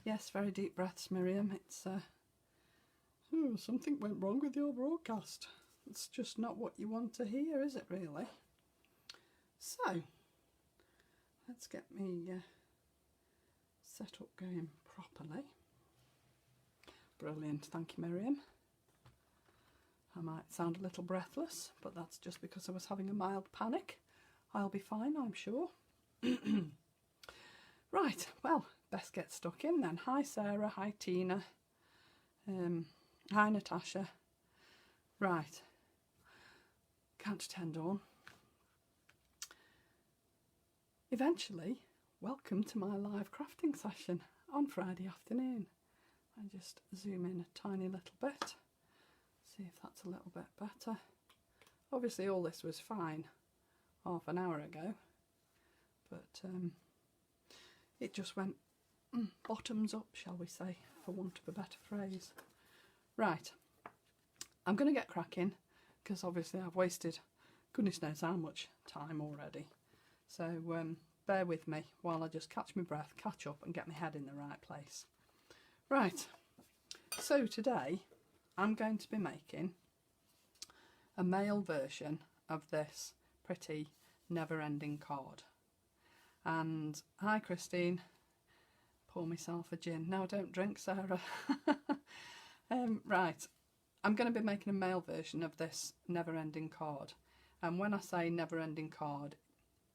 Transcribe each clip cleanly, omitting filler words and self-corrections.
Yes, very deep breaths, Miriam. It's something went wrong with your broadcast. It's just not what you want to hear, is it really? So, let's get me set up going properly. Brilliant, thank you, Miriam. I might sound a little breathless, but that's just because I was having a mild panic. I'll be fine, I'm sure. Right, well, best get stuck in then. Hi Sarah, hi Tina, hi Natasha. Right, count to 10 dawn. Eventually, welcome to my live crafting session on Friday afternoon. I just zoom in a tiny little bit, see if that's a little bit better. Obviously all this was fine half an hour ago, but it just went bottoms up, shall we say, for want of a better phrase. Right, I'm going to get cracking because obviously I've wasted goodness knows how much time already. So bear with me while I just catch my breath, catch up and get my head in the right place. Right, so today I'm going to be making a male version of this pretty never-ending card. And hi Christine, pour myself a gin. No, don't drink, Sarah. Right, I'm going to be making a male version of this never-ending card. And when I say never-ending card,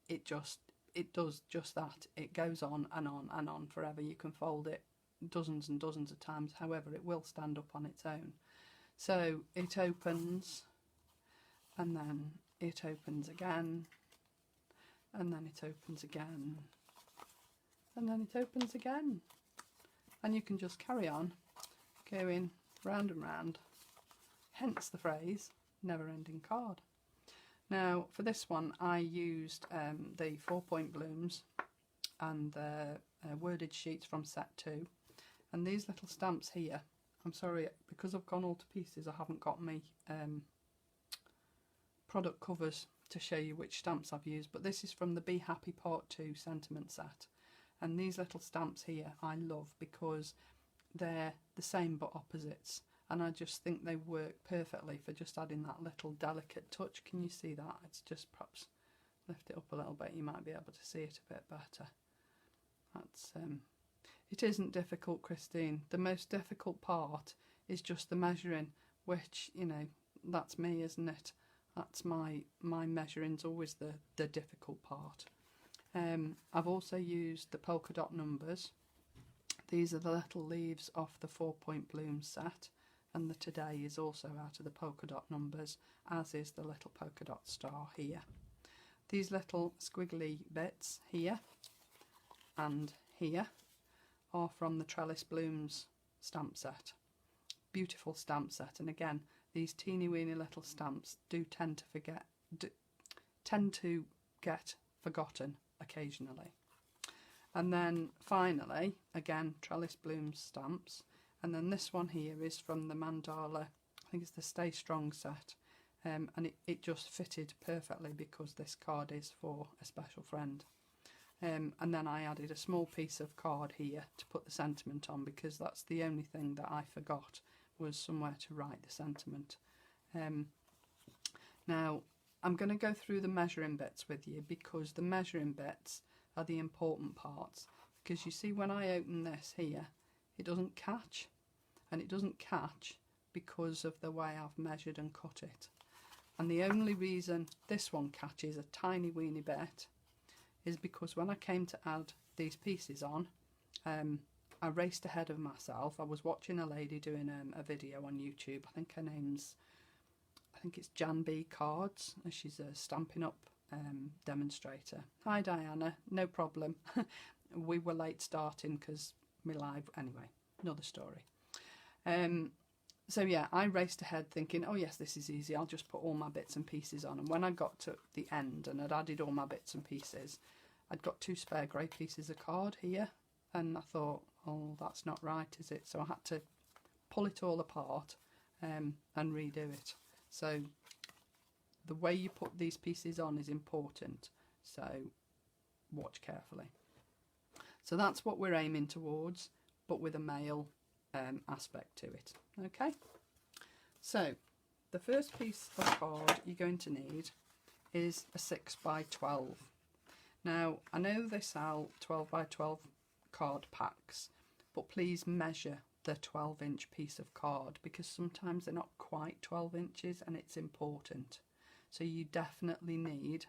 it does just that. It goes on and on and on forever. You can fold it dozens and dozens of times, however it will stand up on its own. So it opens and then it opens again and then it opens again and then it opens again, and you can just carry on going round and round, hence the phrase never-ending card. Now for this one I used the 4-point blooms and the wordage sheets from set 2, and these little stamps here, I'm sorry, because I've gone all to pieces I haven't got my product covers to show you which stamps I've used, but this is from the Be Happy Part 2 sentiment set, and these little stamps here I love because they're the same but opposites, and I just think they work perfectly for just adding that little delicate touch. Can you see that? It's just, perhaps lift it up a little bit, you might be able to see it a bit better. That's it isn't difficult, Christine. The most difficult part is just the measuring, which, you know, that's me, isn't it? That's my measuring's always the difficult part. I've also used the polka dot numbers. These are the little leaves off the 4-point bloom set, and the today is also out of the polka dot numbers, as is the little polka dot star here. These little squiggly bits here and here are from the Trellis Blooms stamp set. Beautiful stamp set, and again, these teeny weeny little stamps do tend to get forgotten occasionally. And then finally, again, Trellis Blooms stamps, and then this one here is from the Mandala, I think it's the Stay Strong set, and it just fitted perfectly because this card is for a special friend. And then I added a small piece of card here to put the sentiment on, because that's the only thing that I forgot, was somewhere to write the sentiment. Now I'm going to go through the measuring bits with you, because the measuring bits are the important parts, because you see when I open this here, it doesn't catch, and it doesn't catch because of the way I've measured and cut it. And the only reason this one catches a tiny weeny bit is because when I came to add these pieces on, I raced ahead of myself. I was watching a lady doing a video on YouTube. I think it's Jan B Cards, and she's a Stampin' Up demonstrator. Hi Diana, no problem. We were late starting because my live, anyway, another story. So yeah, I raced ahead thinking, oh yes, this is easy, I'll just put all my bits and pieces on. And when I got to the end and I'd added all my bits and pieces, I'd got 2 spare grey pieces of card here, and I thought, oh, that's not right, is it? So I had to pull it all apart and redo it. So the way you put these pieces on is important, so watch carefully. So that's what we're aiming towards. but with a male aspect to it. Okay, so the first piece of card you're going to need is a 6 by 12. Now I know they sell 12 by 12 card packs, but please measure the 12-inch piece of card, because sometimes they're not quite 12 inches and it's important. So you definitely need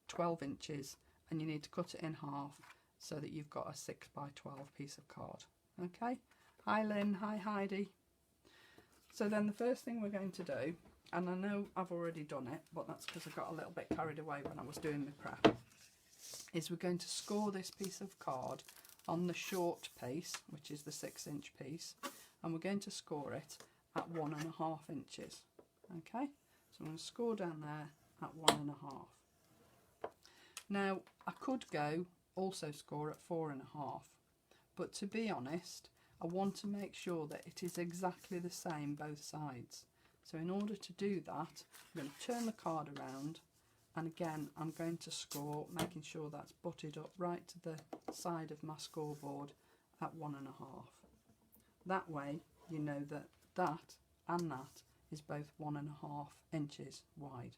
12 inches, and you need to cut it in half so that you've got a 6 by 12 piece of card. Okay, hi Lynn, hi Heidi. So then the first thing we're going to do, and I know I've already done it, but that's because I got a little bit carried away when I was doing my prep, is we're going to score this piece of card on the short piece, which is the 6-inch piece, and we're going to score it at 1.5 inches. Okay, so I'm going to score down there at 1.5. Now I could go also score at 4.5, but to be honest, I want to make sure that it is exactly the same both sides. So in order to do that, I'm going to turn the card around, and again I'm going to score, making sure that's butted up right to the side of my scoreboard at 1.5. That way you know that that and that is both 1.5 inches wide.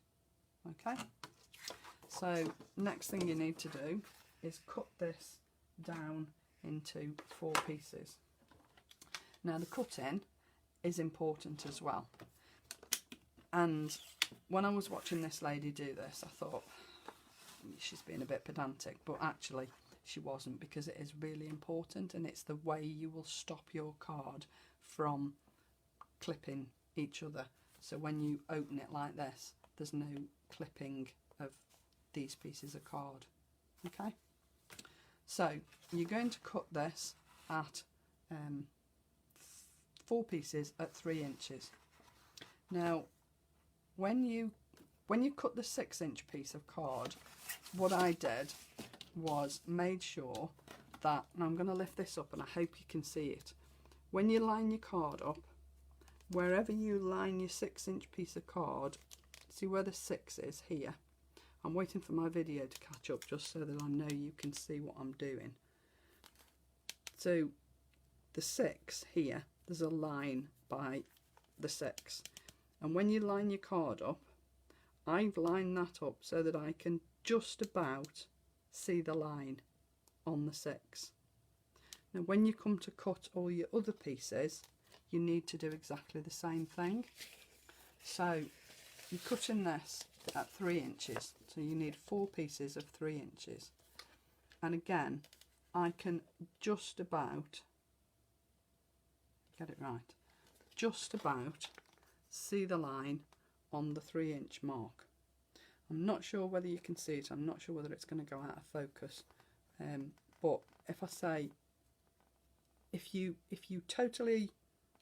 Okay, so next thing you need to do is cut this down into 4 pieces. Now the cutting is important as well, and when I was watching this lady do this, I thought she's being a bit pedantic, but actually she wasn't, because it is really important, and it's the way you will stop your card from clipping each other. So when you open it like this, there's no clipping of these pieces of card. Okay, so you're going to cut this at 4 pieces at 3 inches. Now when you cut the 6-inch piece of card, what I did was made sure that, and I'm going to lift this up and I hope you can see it, when you line your card up, wherever you line your 6-inch piece of card, see where the 6 is here. I'm waiting for my video to catch up just so that I know you can see what I'm doing. So the 6 here, there's a line by the 6, and when you line your card up, I've lined that up so that I can just about see the line on the 6. Now when you come to cut all your other pieces, you need to do exactly the same thing. So you're cutting this at 3 inches, so you need 4 pieces of 3 inches, and again I can just about get it right, just about see the line on the 3-inch mark. I'm not sure whether you can see it, I'm not sure whether it's going to go out of focus, but if I say, if you totally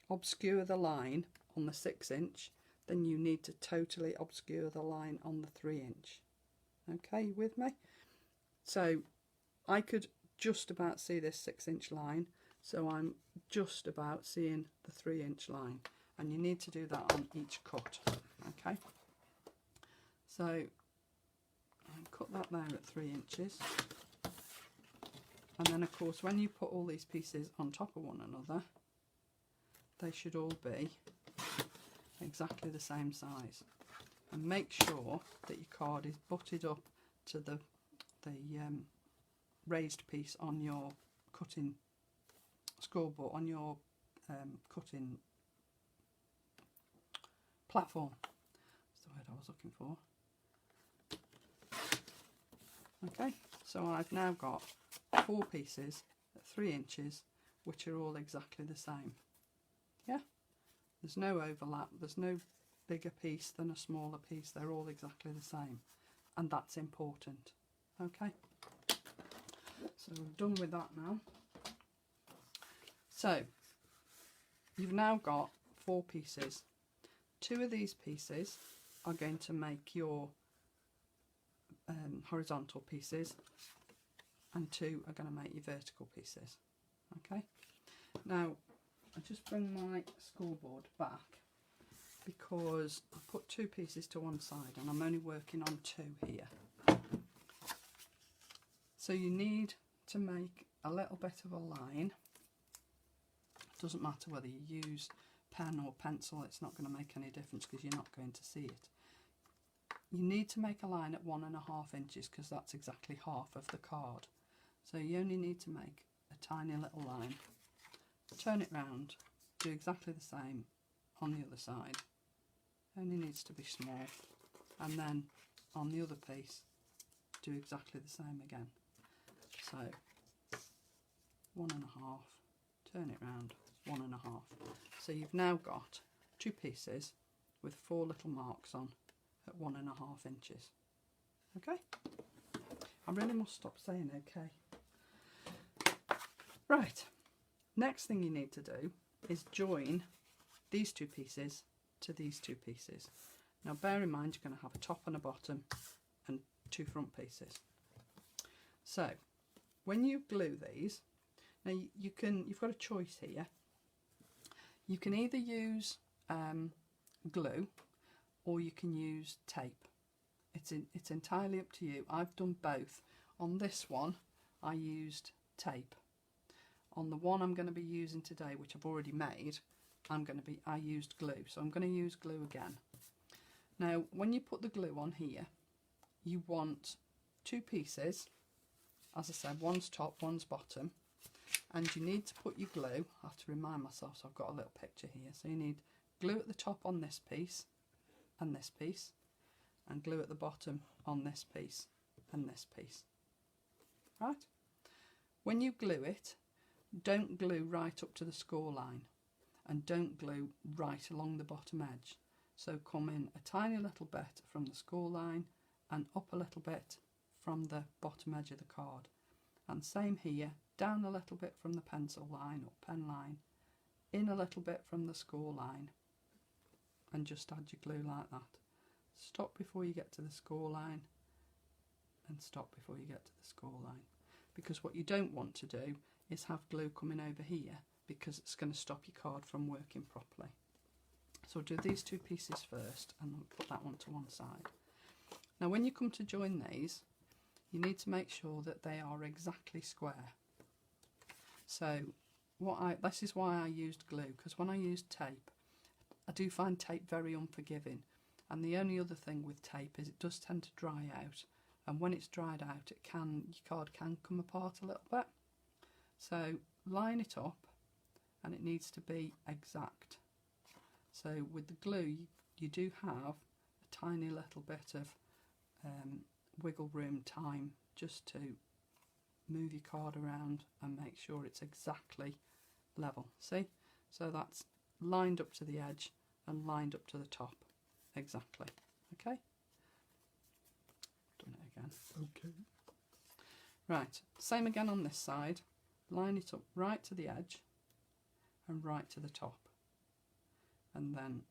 obscure the line on the 6-inch, then you need to totally obscure the line on the 3-inch. Okay, you with me? So I could just about see this 6-inch line, so I'm just about seeing the 3-inch line, and you need to do that on each cut. Okay, so I'll cut that there at 3 inches, and then of course when you put all these pieces on top of one another, they should all be exactly the same size, and make sure that your card is butted up to the raised piece on your cutting scoreboard, on your cutting platform. That's the word I was looking for. Okay, so I've now got 4 pieces at 3 inches, which are all exactly the same. Yeah, there's no overlap, there's no bigger piece than a smaller piece, they're all exactly the same, and that's important. Okay, so we're done with that now. So you've now got 4 pieces. 2 of these pieces are going to make your horizontal pieces, and 2 are going to make your vertical pieces. Okay, now I just bring my scoreboard back because I put 2 pieces to one side and I'm only working on 2 here. So you need to make a little bit of a line. It doesn't matter whether you use pen or pencil, it's not going to make any difference because you're not going to see it. You need to make a line at 1.5 inches because that's exactly half of the card. So you only need to make a tiny little line, turn it round, do exactly the same on the other side. Only needs to be small, and then on the other piece do exactly the same again. So 1.5, turn it round, 1.5. So you've now got 2 pieces with 4 little marks on at 1.5 inches. Okay? I really must stop saying okay. Right, next thing you need to do is join these 2 pieces to these 2 pieces. Now bear in mind you're going to have a top and a bottom and 2 front pieces. So when you glue these, now you've got a choice here. You can either use glue or you can use tape. It's entirely up to you. I've done both. On this one I used tape. On the one I'm going to be using today, which I've already made, I used glue. So I'm going to use glue again. Now when you put the glue on here, you want 2 pieces, as I said, one's top, one's bottom, and you need to put your glue, I have to remind myself, so I've got a little picture here, so you need glue at the top on this piece, and this piece, and glue at the bottom on this piece, and this piece. Right? When you glue it, don't glue right up to the score line, and don't glue right along the bottom edge. So come in a tiny little bit from the score line and up a little bit from the bottom edge of the card. And same here, down a little bit from the pencil line or pen line, in a little bit from the score line, and just add your glue like that. Stop before you get to the score line and stop before you get to the score line. Because what you don't want to do is have glue coming over here, because it's going to stop your card from working properly. So do these 2 pieces first and then put that one to one side. Now when you come to join these, you need to make sure that they are exactly square. So this is why I used glue, because when I used tape, I do find tape very unforgiving, and the only other thing with tape is it does tend to dry out, and when it's dried out your card can come apart a little bit. So line it up and it needs to be exact. So with the glue you do have a tiny little bit of wiggle room time just to move your card around and make sure it's exactly level. See? So that's lined up to the edge and lined up to the top exactly. Okay? Done it again. Okay. Right, same again on this side. Line it up right to the edge and right to the top, and then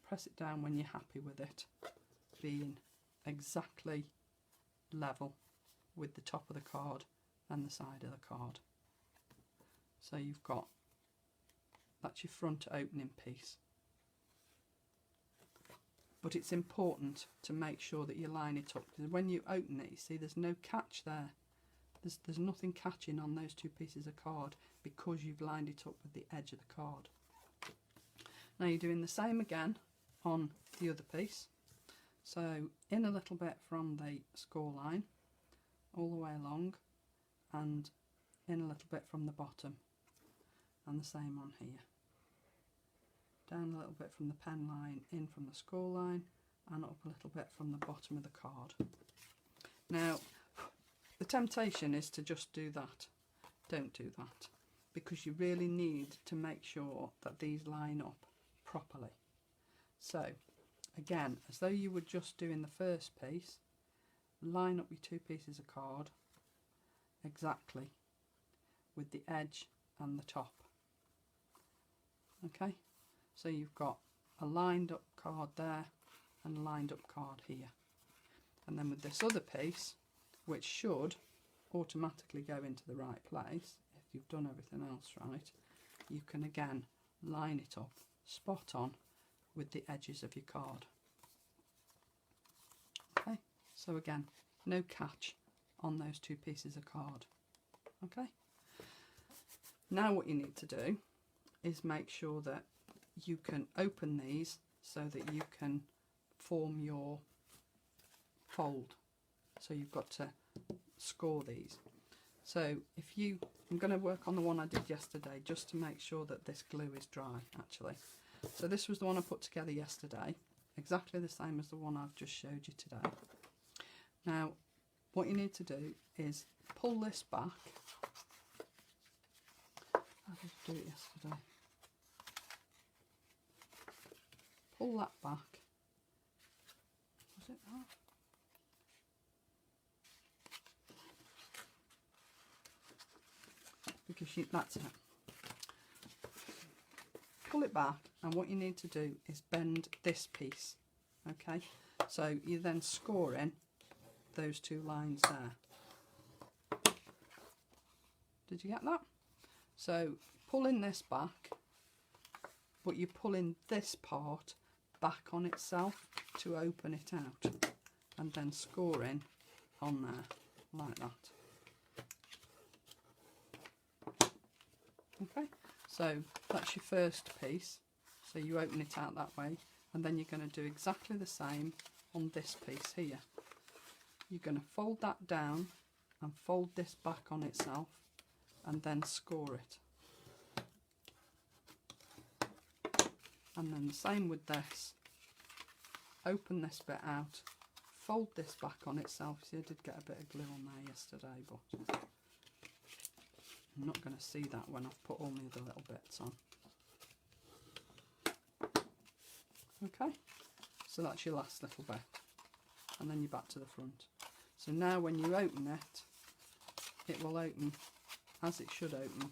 press it down when you're happy with it being exactly level with the top of the card and the side of the card. So you've got, that's your front opening piece. But it's important to make sure that you line it up, because when you open it, you see there's no catch there. There's nothing catching on those 2 pieces of card because you've lined it up with the edge of the card. Now you're doing the same again on the other piece. So in a little bit from the score line all the way along, and in a little bit from the bottom, and the same on here. Down a little bit from the pen line, in from the score line, and up a little bit from the bottom of the card. Now the temptation is to just do that. Don't do that, because you really need to make sure that these line up properly. So again, as though you were just doing the first piece, line up your 2 pieces of card exactly with the edge and the top. Okay, so you've got a lined up card there and a lined up card here, and then with this other piece, which should automatically go into the right place if you've done everything else right, you can again line it up spot on with the edges of your card. Okay, so again, no catch on those 2 pieces of card. Okay, Now what you need to do is make sure that you can open these so that you can form your fold. So you've got to score these. So I'm going to work on the one I did yesterday just to make sure that this glue is dry actually. So this was the one I put together yesterday, exactly the same as the one I've just showed you today. Now what you need to do is pull this back. How did I do it yesterday? Pull that back. Was it that? Because that's it. Pull it back, and what you need to do is bend this piece. Okay, so you then score in those two lines there. Did you get that? So pulling this back, but you're pulling this part back on itself to open it out, and then scoring on there like that. Okay, so that's your first piece. So you open it out that way, and then you're going to do exactly the same on this piece here. You're going to fold that down and fold this back on itself, and then score it. And then the same with this. Open this bit out, fold this back on itself. See, I did get a bit of glue on there yesterday, but I'm not going to see that when I've put all my other little bits on. Okay, so that's your last little bit, and then you're back to the front. So now when you open it, it will open as it should open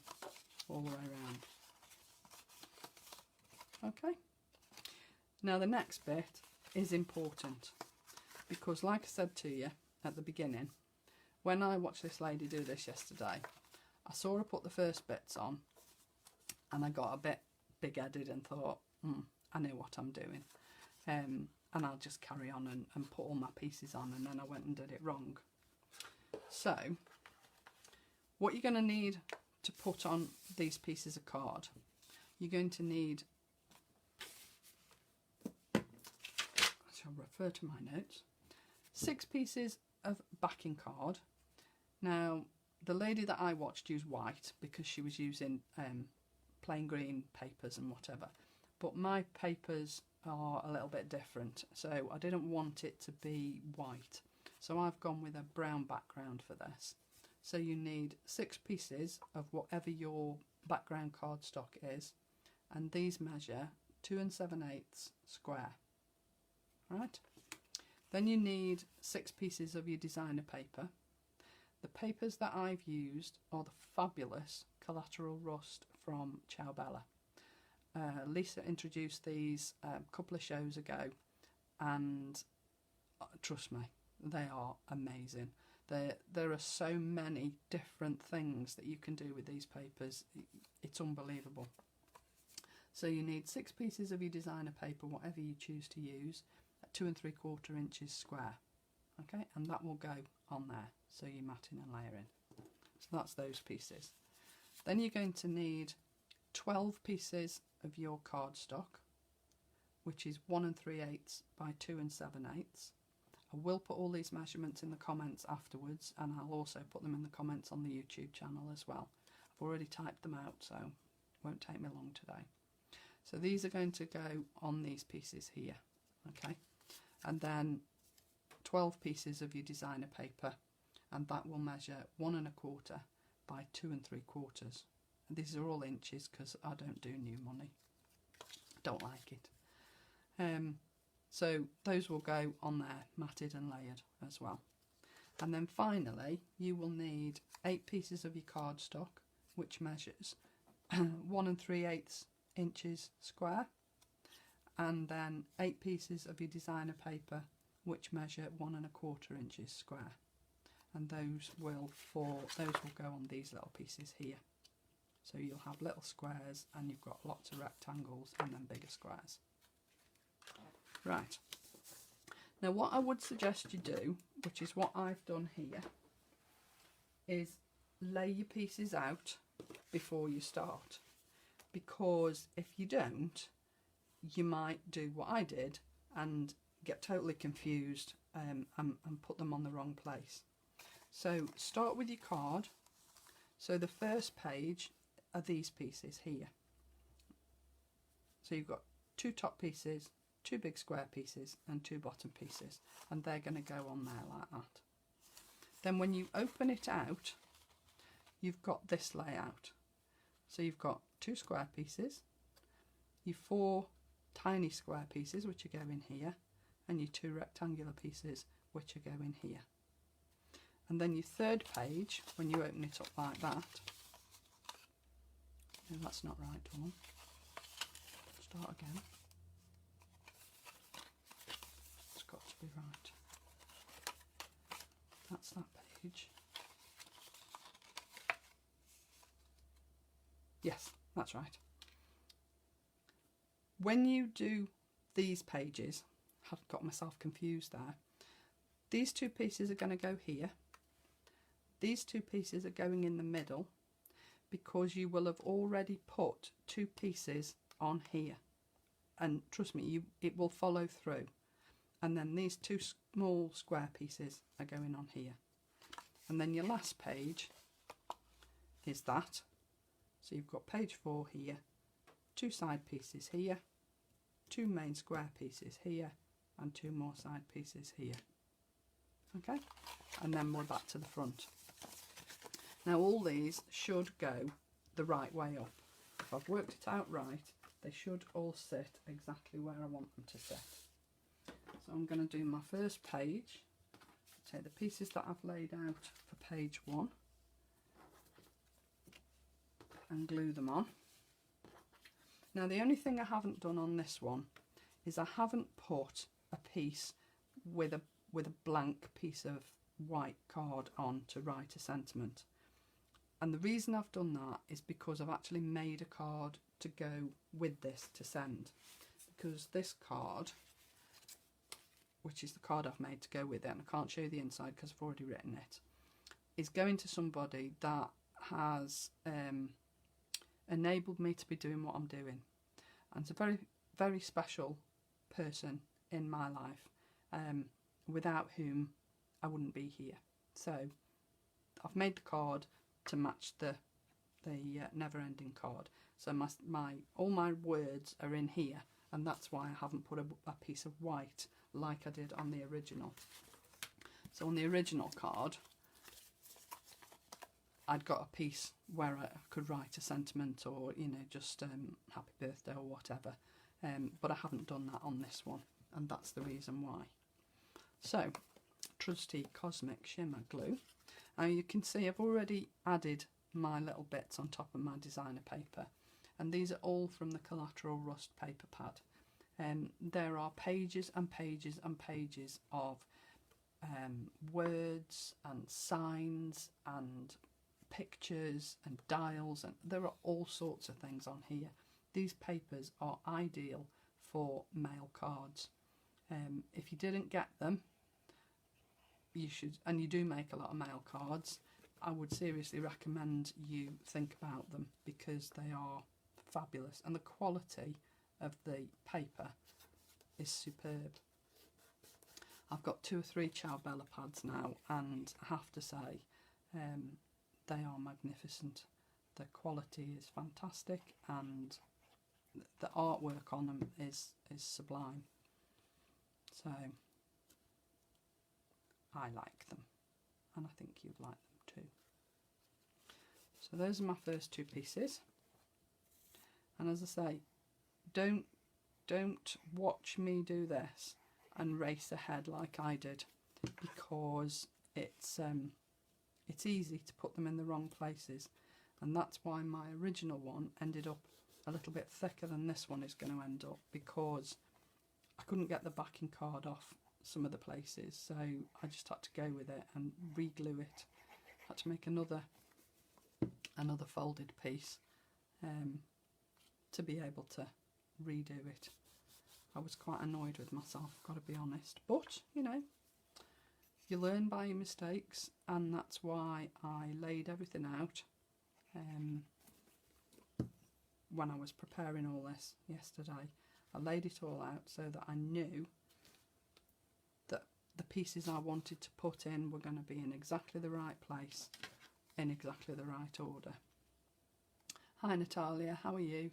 all the way around. Okay, now the next bit is important, because like I said to you at the beginning, when I watched this lady do this yesterday, I saw her put the first bits on and I got a bit big-headed and thought, I know what I'm doing, and I'll just carry on and put all my pieces on, and then I went and did it wrong. So what you're going to need to put on these pieces of card, you're going to need, I shall refer to my notes, 6 pieces of backing card. Now the lady that I watched used white because she was using plain green papers and whatever, but my papers are a little bit different, so I didn't want it to be white, so I've gone with a brown background for this. So you need 6 pieces of whatever your background cardstock is, and these measure 2 7/8 square. Right, then you need 6 pieces of your designer paper. The papers that I've used are the fabulous Collateral Rust from Ciao Bella. Lisa introduced these a couple of shows ago, and trust me, they are amazing. There are so many different things that you can do with these papers, it's unbelievable. So you need 6 pieces of your designer paper, whatever you choose to use, at 2 3/4 inches square. Okay, and that will go on there, so you're matting and layering. So that's those pieces. Then you're going to need 12 pieces of your cardstock, which is 1 3/8 by 2 7/8. I will put all these measurements in the comments afterwards, and I'll also put them in the comments on the YouTube channel as well. I've already typed them out, so it won't take me long today. So these are going to go on these pieces here, okay? And then 12 pieces of your designer paper, and that will measure 1 1/4 by 2 3/4. And these are all inches because I don't do new money. Don't like it. So those will go on there, matted and layered as well. And then finally, you will need 8 pieces of your cardstock, which measures 1 3/8 inches square, and then 8 pieces of your designer paper, which measure 1 1/4 inches square. And those will go on these little pieces here. So you'll have little squares, and you've got lots of rectangles and then bigger squares. Right, now what I would suggest you do, which is what I've done here, is lay your pieces out before you start, because if you don't, you might do what I did and get totally confused and put them on the wrong place. So start with your card. So the first page are these pieces here. So you've got 2 top pieces, 2 big square pieces and 2 bottom pieces, and they're going to go on there like that. Then when you open it out, you've got this layout. So you've got 2 square pieces, your 4 tiny square pieces which are going here, and your 2 rectangular pieces which are going here. And then your third page, when you open it up like that, no, that's not right, Dawn. Start again. It's got to be right. That's that page. Yes, that's right. When you do these pages, I've got myself confused there. These 2 pieces are going to go here. These 2 pieces are going in the middle, because you will have already put 2 pieces on here, and trust me, it will follow through. And then these 2 small square pieces are going on here, and then your last page is that. So you've got page 4 here, 2 side pieces here, 2 main square pieces here, and 2 more side pieces here. Okay, and then we're back to the front. Now all these should go the right way up. If I've worked it out right, they should all sit exactly where I want them to sit. So I'm going to do my first page, take the pieces that I've laid out for page 1 and glue them on. Now the only thing I haven't done on this one is I haven't put a piece with a blank piece of white card on to write a sentiment. And the reason I've done that is because I've actually made a card to go with this to send. Because this card, which is the card I've made to go with it, and I can't show you the inside because I've already written it, is going to somebody that has enabled me to be doing what I'm doing. And it's a very, very special person in my life, without whom I wouldn't be here. So I've made the card to match the never-ending card. So all my words are in here, and that's why I haven't put a piece of white like I did on the original. So on the original card, I'd got a piece where I could write a sentiment, or just happy birthday or whatever, but I haven't done that on this one, and that's the reason why. So trusty Cosmic Shimmer glue. Now you can see I've already added my little bits on top of my designer paper, and these are all from the Collateral Rust paper pad. There are pages and pages and pages of words and signs and pictures and dials, and there are all sorts of things on here. These papers are ideal for mail cards. If you didn't get them, you should, and you do make a lot of mail cards, I would seriously recommend you think about them, because they are fabulous and the quality of the paper is superb. I've got 2 or 3 Ciao Bella pads now, and I have to say they are magnificent. The quality is fantastic, and the artwork on them is sublime. So I like them, and I think you'd like them too. So those are my first 2 pieces, and as I say, don't watch me do this and race ahead like I did, because it's easy to put them in the wrong places, and that's why my original one ended up a little bit thicker than this one is going to end up, because I couldn't get the backing card off some of the places, so I just had to go with it and re-glue it. I had to make another folded piece to be able to redo it. I was quite annoyed with myself, got to be honest, but you learn by your mistakes, and that's why I laid everything out when I was preparing all this yesterday. I laid it all out so that I knew that the pieces I wanted to put in were going to be in exactly the right place, in exactly the right order. Hi Natalia, how are you?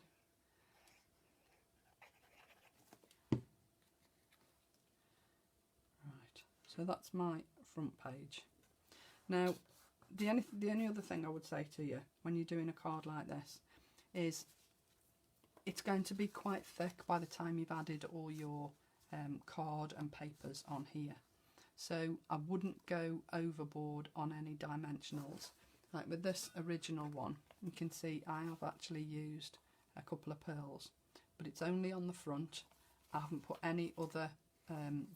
Right, so that's my front page. Now, the only other thing I would say to you when you're doing a card like this is it's going to be quite thick by the time you've added all your card and papers on here. So I wouldn't go overboard on any dimensionals. Like with this original one, you can see I have actually used a couple of pearls, but it's only on the front. I haven't put any other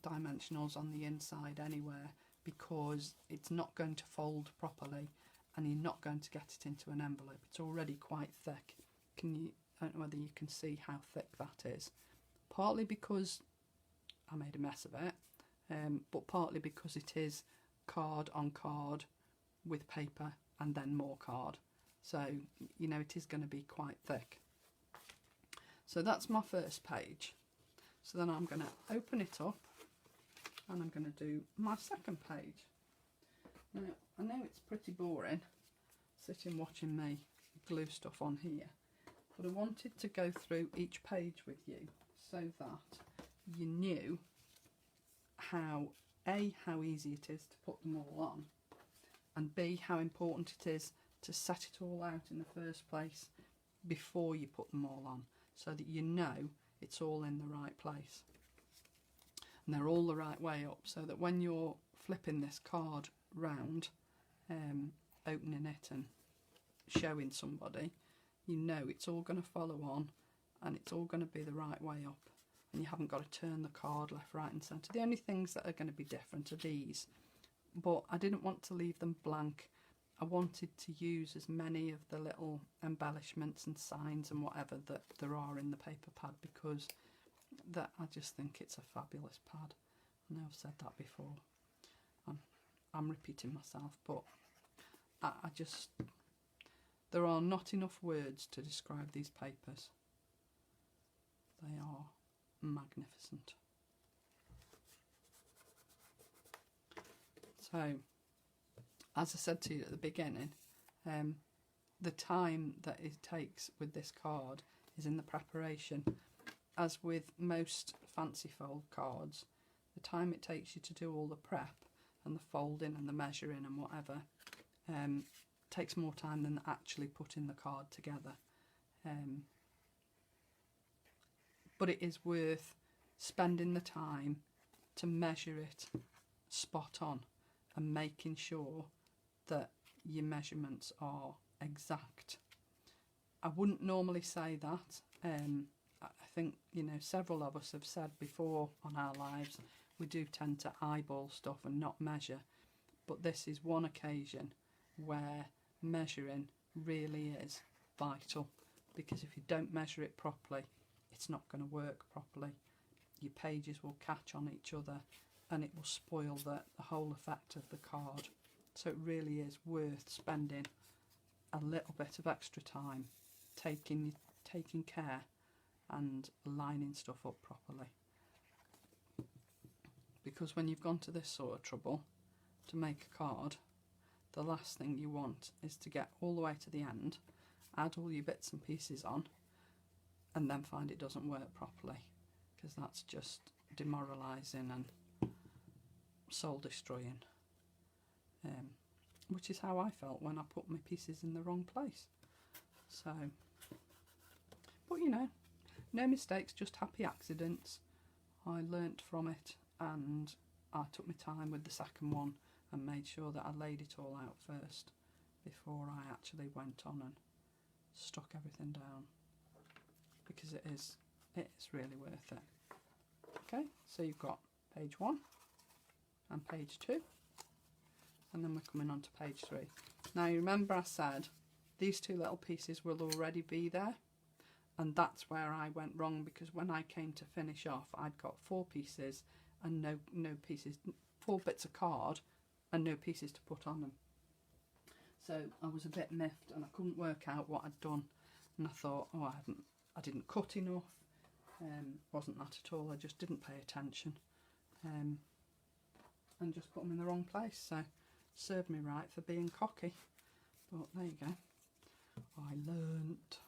dimensionals on the inside anywhere because it's not going to fold properly and you're not going to get it into an envelope. It's already quite thick. I don't know whether you can see how thick that is. Partly because I made a mess of it, but partly because it is card on card with paper and then more card. So, you know, it is going to be quite thick. So that's my first page. So then I'm going to open it up and I'm going to do my second page. Now, I know it's pretty boring sitting watching me glue stuff on here, but I wanted to go through each page with you so that you knew how easy it is to put them all on, and B, how important it is to set it all out in the first place before you put them all on, so that you know it's all in the right place and they're all the right way up, so that when you're flipping this card round, opening it and showing somebody, you know it's all going to follow on and it's all going to be the right way up, and you haven't got to turn the card left, right and centre. The only things that are going to be different are these, but I didn't want to leave them blank. I wanted to use as many of the little embellishments and signs and whatever that there are in the paper pad, because that I just think it's a fabulous pad. I know I've said that before. I'm repeating myself, but I just, there are not enough words to describe these papers. They are magnificent. So, as I said to you at the beginning, the time that it takes with this card is in the preparation. As with most fancy fold cards, the time it takes you to do all the prep and the folding and the measuring and whatever takes more time than actually putting the card together. But it is worth spending the time to measure it spot on and making sure that your measurements are exact. I wouldn't normally say that. I think, you know, several of us have said before on our lives we do tend to eyeball stuff and not measure, but this is one occasion where measuring really is vital, because if you don't measure it properly, it's not going to work properly. Your pages will catch on each other and it will spoil the whole effect of the card. So it really is worth spending a little bit of extra time taking care and lining stuff up properly. Because when you've gone to this sort of trouble to make a card, the last thing you want is to get all the way to the end, add all your bits and pieces on, and then find it doesn't work properly, because that's just demoralising and soul destroying. Which is how I felt when I put my pieces in the wrong place. So, but you know, no mistakes, just happy accidents. I learnt from it and I took my time with the second one and made sure that I laid it all out first before I actually went on and stuck everything down, because it's really worth it. Okay, so you've got page 1 and page 2, and then we're coming on to page 3. Now you remember I said these two little pieces will already be there, and that's where I went wrong, because when I came to finish off I'd got 4 pieces and no pieces, 4 bits of card and no pieces to put on them. So I was a bit miffed and I couldn't work out what I'd done. and I thought, oh, I didn't cut enough. Wasn't that at all. I just didn't pay attention, and just put them in the wrong place. So served me right for being cocky. But there you go. I learnt.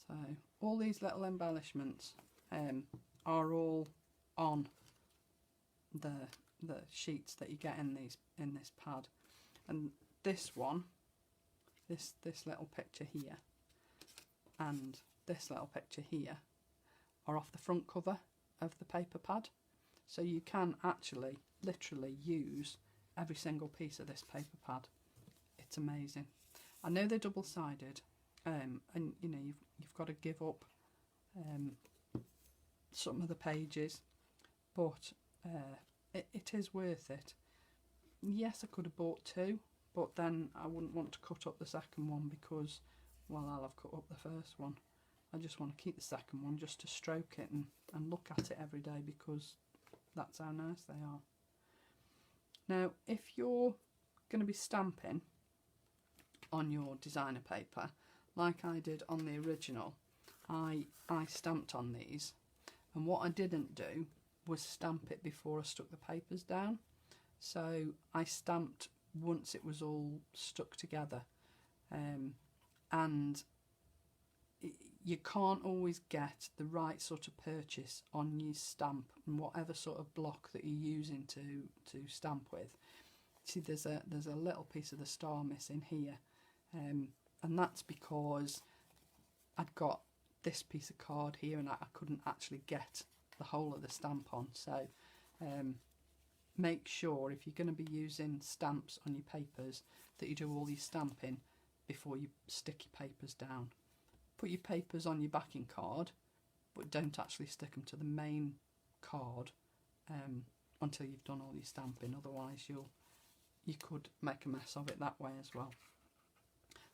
So all these little embellishments are all on the sheets that you get in this pad, and this one, this little picture here, and this little picture here are off the front cover of the paper pad, so you can actually literally use every single piece of this paper pad. It's amazing. I know they're double-sided, and you know you've got to give up some of the pages, but it is worth it. Yes, I could have bought two, but then I wouldn't want to cut up the second one because, well, I'll have cut up the first one. I just want to keep the second one just to stroke it and look at it every day, because that's how nice they are. Now, if you're going to be stamping on your designer paper, like I did on the original, I stamped on these, and what I didn't do was stamp it before I stuck the papers down. So I stamped once it was all stuck together, and you can't always get the right sort of purchase on your stamp and whatever sort of block that you're using to stamp with. See, there's a little piece of the star missing here, and that's because I'd got this piece of card here and I couldn't actually get the whole of the stamp on. So make sure, if you're going to be using stamps on your papers, that you do all your stamping before you stick your papers down. Put your papers on your backing card, but don't actually stick them to the main card until you've done all your stamping. Otherwise you could make a mess of it that way as well.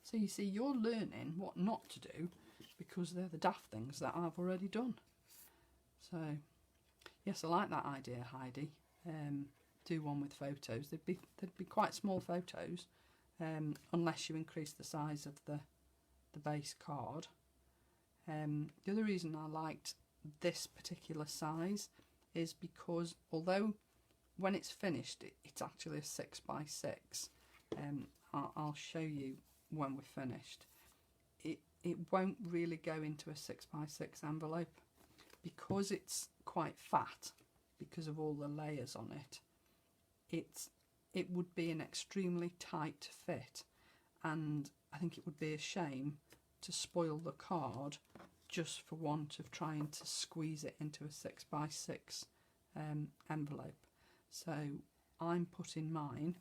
So you see, you're learning what not to do because they're the daft things that I've already done. So yes, I like that idea, Heidi. Do one with photos. They'd be quite small photos, unless you increase the size of the base card. The other reason I liked this particular size is because although when it's finished it's actually a 6x6, I'll show you when we're finished, it won't really go into a 6x6 envelope because it's quite fat, because of all the layers on it. It would be an extremely tight fit, and I think it would be a shame to spoil the card just for want of trying to squeeze it into a 6x6 envelope. So I'm putting mine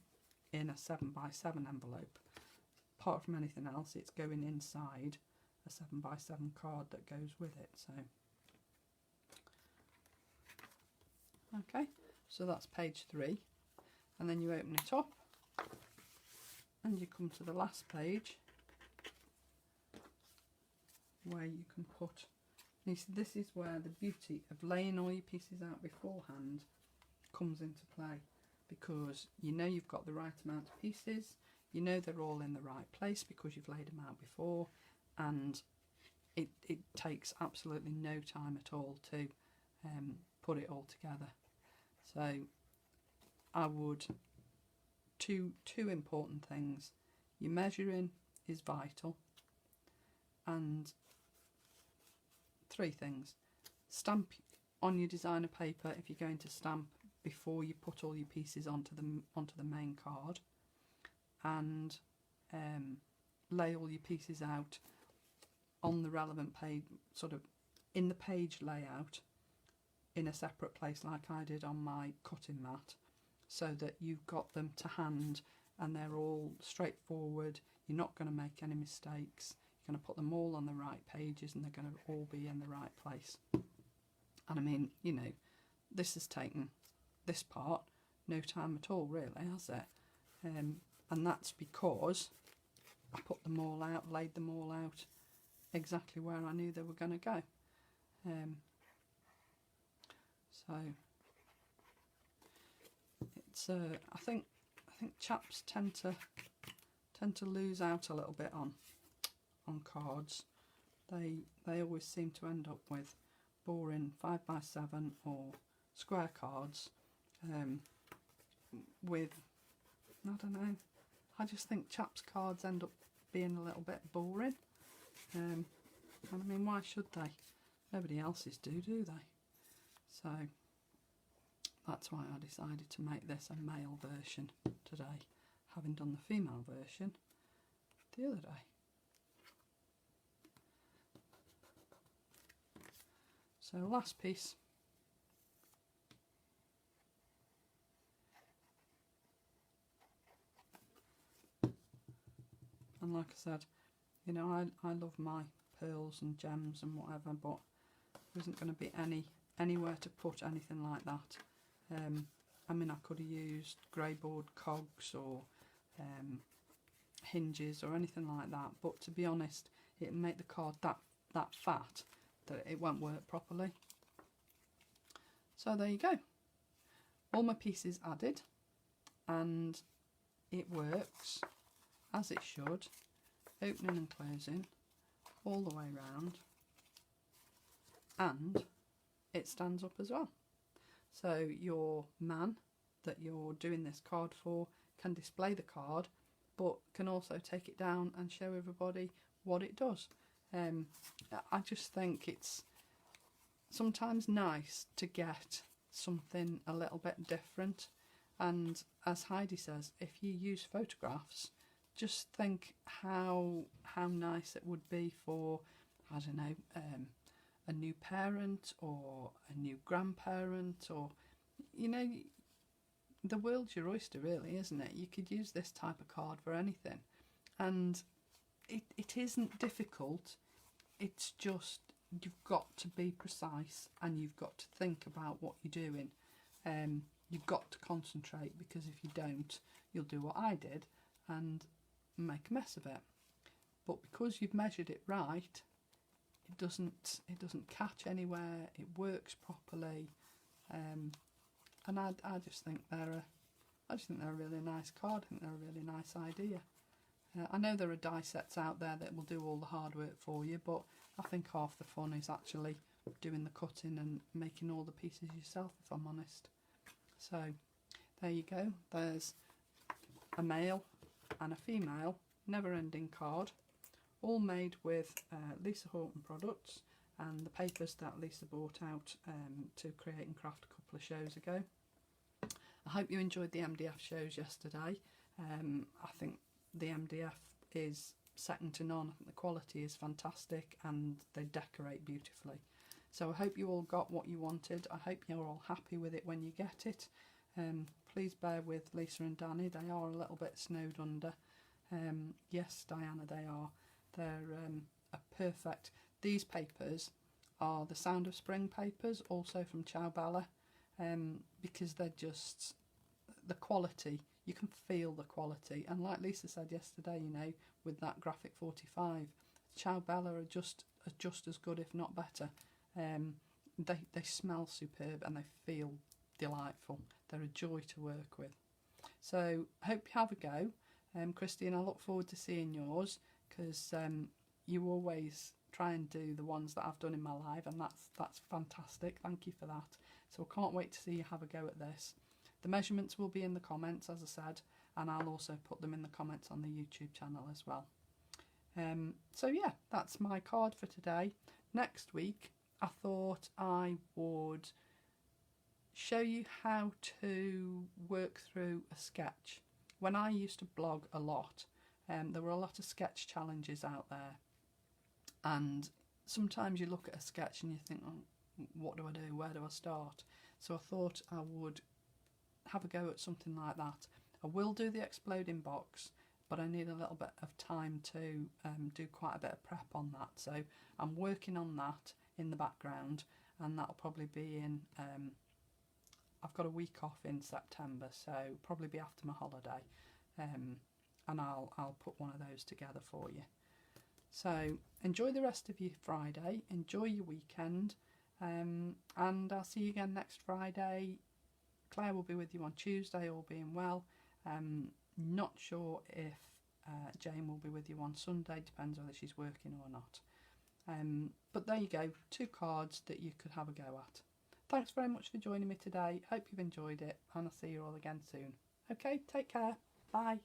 in a 7x7 envelope. Apart from anything else, it's going inside a 7x7 card that goes with it. So okay, so that's page 3, and then you open it up and you come to the last page where you can put, you see, this is where the beauty of laying all your pieces out beforehand comes into play, because you know you've got the right amount of pieces, you know they're all in the right place because you've laid them out before, and it takes absolutely no time at all to put it all together. So I would, two important things: your measuring is vital, and 3 things: stamp on your designer paper if you're going to stamp before you put all your pieces onto the main card, and lay all your pieces out on the relevant page, sort of in the page layout, in a separate place like I did on my cutting mat, so that you've got them to hand and they're all straightforward. You're not going to make any mistakes. You're going to put them all on the right pages and they're going to all be in the right place. And I mean, you know, this has taken this part no time at all, really, has it? And that's because I put them all out, laid them all out exactly where I knew they were going to go. So it's I think chaps tend to lose out a little bit on on cards, they always seem to end up with boring 5x7 or square cards with, I don't know, I just think chaps' cards end up being a little bit boring. And I mean, why should they? Nobody else's do they? So that's why I decided to make this a male version today, having done the female version the other day. So last piece. And like I said, you know, I love my pearls and gems and whatever, but there isn't going to be anywhere to put anything like that. I mean, I could have used grey board cogs or hinges or anything like that, but to be honest, it'll make the card that fat that it won't work properly. So there you go. All my pieces added, and it works as it should, opening and closing all the way around, and it stands up as well. So your man that you're doing this card for can display the card, but can also take it down and show everybody what it does. I just think it's sometimes nice to get something a little bit different, and as Heidi says, if you use photographs, just think how nice it would be for, I don't know, a new parent or a new grandparent, or, you know, the world's your oyster really, isn't it? You could use this type of card for anything, and it isn't difficult. It's just you've got to be precise and you've got to think about what you're doing. You've got to concentrate, because if you don't, you'll do what I did and make a mess of it. But because you've measured it right, it doesn't catch anywhere. It works properly, and I just think they're a really nice card. I think they're a really nice idea. I know there are die sets out there that will do all the hard work for you, but I think half the fun is actually doing the cutting and making all the pieces yourself, if I'm honest. So there you go. There's a male and a female never-ending card, all made with Lisa Horton products and the papers that Lisa bought out to Create and Craft a couple of shows ago. I hope you enjoyed the MDF shows yesterday. I think the MDF is second to none. I think the quality is fantastic and they decorate beautifully. So I hope you all got what you wanted. I hope you're all happy with it when you get it. Please bear with Lisa and Danny. They are a little bit snowed under. Yes, Diana, they are. They're a perfect. These papers are the Sound of Spring papers, also from Ciao Bella, because they're just, the quality, you can feel the quality. And like Lisa said yesterday, you know, with that Graphic 45, Ciao Bella are just as good, if not better. They smell superb and they feel delightful. They're a joy to work with. So hope you have a go. Christine, I look forward to seeing yours, because you always try and do the ones that I've done in my live, and that's fantastic. Thank you for that. So I can't wait to see you have a go at this. The measurements will be in the comments, as I said, and I'll also put them in the comments on the YouTube channel as well. So yeah, that's my card for today. Next week, I thought I would show you how to work through a sketch. When I used to blog a lot, there were a lot of sketch challenges out there, and sometimes you look at a sketch and you think, oh, what do I do? Where do I start? So I thought I would have a go at something like that. I will do the exploding box, but I need a little bit of time to do quite a bit of prep on that. So I'm working on that in the background, and that'll probably be in, I've got a week off in September, so probably be after my holiday, and I'll put one of those together for you. So enjoy the rest of your Friday, enjoy your weekend, and I'll see you again next Friday. Claire will be with you on Tuesday, all being well. Not sure if Jane will be with you on Sunday, depends whether she's working or not. But there you go, 2 cards that you could have a go at. Thanks very much for joining me today. Hope you've enjoyed it, and I'll see you all again soon. Okay, take care. Bye.